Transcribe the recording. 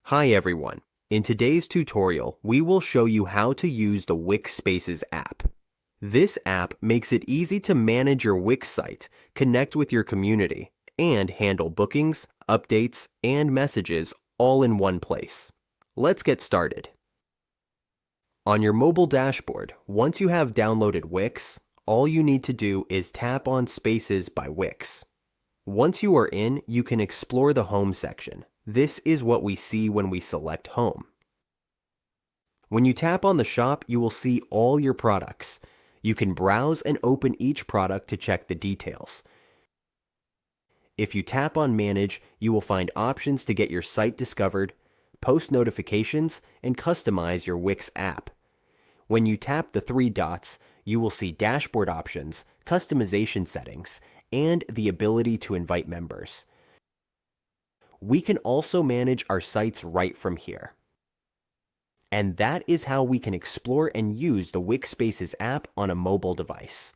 Hi everyone. In today's tutorial, we will show you how to use the Wix Spaces app. This app makes it easy to manage your Wix site, connect with your community, and handle bookings, updates, and messages all in one place. Let's get started. On your mobile dashboard, once you have downloaded Wix, all you need to do is tap on Spaces by Wix. Once you are in, you can explore the Home section. This is what we see when we select Home. When you tap on the shop, you will see all your products. You can browse and open each product to check the details. If you tap on Manage, you will find options to get your site discovered, post notifications, and customize your Wix app. When you tap the three dots, you will see dashboard options, customization settings, and the ability to invite members. We can also manage our sites right from here. And that is how we can explore and use the Wix Spaces app on a mobile device.